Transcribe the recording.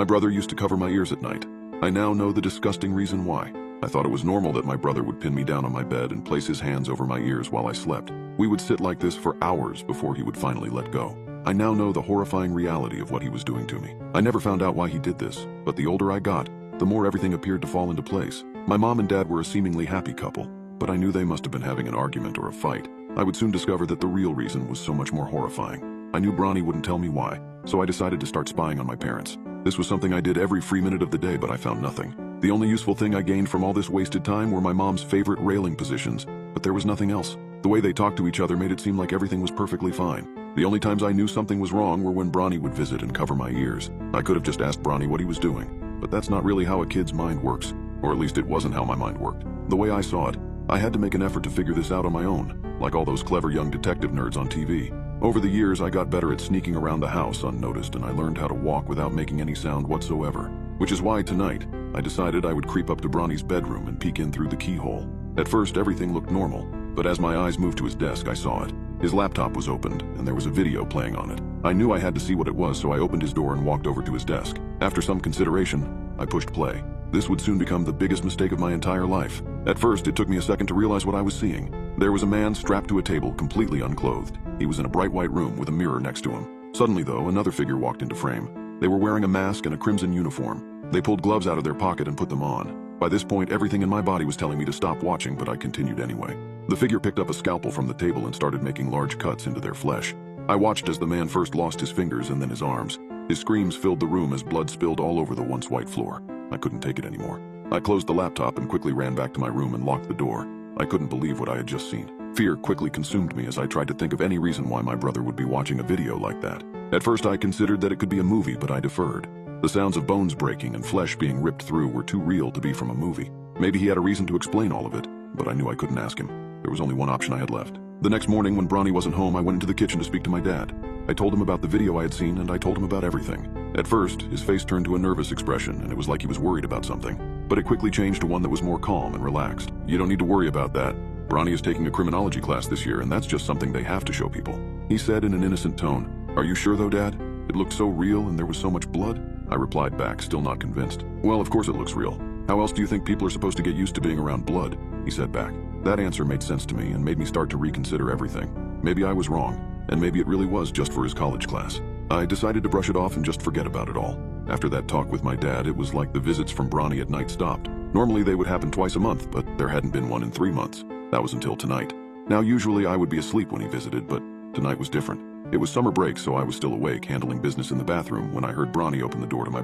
My brother used to cover my ears at night. I now know the disgusting reason why. I thought it was normal that my brother would pin me down on my bed and place his hands over my ears while I slept. We would sit like this for hours before he would finally let go. I now know the horrifying reality of what he was doing to me. I never found out why he did this, but the older I got, the more everything appeared to fall into place. My mom and dad were a seemingly happy couple, but I knew they must have been having an argument or a fight. I would soon discover that the real reason was so much more horrifying. I knew Bronnie wouldn't tell me why, so I decided to start spying on my parents. This was something I did every free minute of the day, but I found nothing. The only useful thing I gained from all this wasted time were my mom's favorite railing positions, but there was nothing else. The way they talked to each other made it seem like everything was perfectly fine. The only times I knew something was wrong were when Bronnie would visit and cover my ears. I could have just asked Bronnie what he was doing, but that's not really how a kid's mind works, or at least it wasn't how my mind worked. The way I saw it, I had to make an effort to figure this out on my own, like all those clever young detective nerds on TV. Over the years, I got better at sneaking around the house unnoticed, and I learned how to walk without making any sound whatsoever. Which is why tonight, I decided I would creep up to Bronnie's bedroom and peek in through the keyhole. At first, everything looked normal, but as my eyes moved to his desk, I saw it. His laptop was opened, and there was a video playing on it. I knew I had to see what it was, so I opened his door and walked over to his desk. After some consideration, I pushed play. This would soon become the biggest mistake of my entire life. At first, it took me a second to realize what I was seeing. There was a man strapped to a table, completely unclothed. He was in a bright white room with a mirror next to him. Suddenly, though, another figure walked into frame. They were wearing a mask and a crimson uniform. They pulled gloves out of their pocket and put them on. By this point, everything in my body was telling me to stop watching, but I continued anyway. The figure picked up a scalpel from the table and started making large cuts into their flesh. I watched as the man first lost his fingers and then his arms. His screams filled the room as blood spilled all over the once white floor. I couldn't take it anymore. I closed the laptop and quickly ran back to my room and locked the door. I couldn't believe what I had just seen. Fear quickly consumed me as I tried to think of any reason why my brother would be watching a video like that. At first, I considered that it could be a movie, but I deferred. The sounds of bones breaking and flesh being ripped through were too real to be from a movie. Maybe he had a reason to explain all of it, but I knew I couldn't ask him. There was only one option I had left. The next morning, when Bronnie wasn't home, I went into the kitchen to speak to my dad. I told him about the video I had seen, and I told him about everything. At first, his face turned to a nervous expression, and it was like he was worried about something. But it quickly changed to one that was more calm and relaxed. "You don't need to worry about that. Bronnie is taking a criminology class this year, and that's just something they have to show people," he said in an innocent tone. "Are you sure though, Dad? It looked so real and there was so much blood?" I replied back, still not convinced. "Well, of course it looks real. How else do you think people are supposed to get used to being around blood?" he said back. That answer made sense to me and made me start to reconsider everything. Maybe I was wrong, and maybe it really was just for his college class. I decided to brush it off and just forget about it all. After that talk with my dad, it was like the visits from Bronnie at night stopped. Normally they would happen twice a month, but there hadn't been one in 3 months. That was until tonight. Now usually I would be asleep when he visited, but tonight was different. It was summer break, so I was still awake, handling business in the bathroom, when I heard Bronnie open the door to my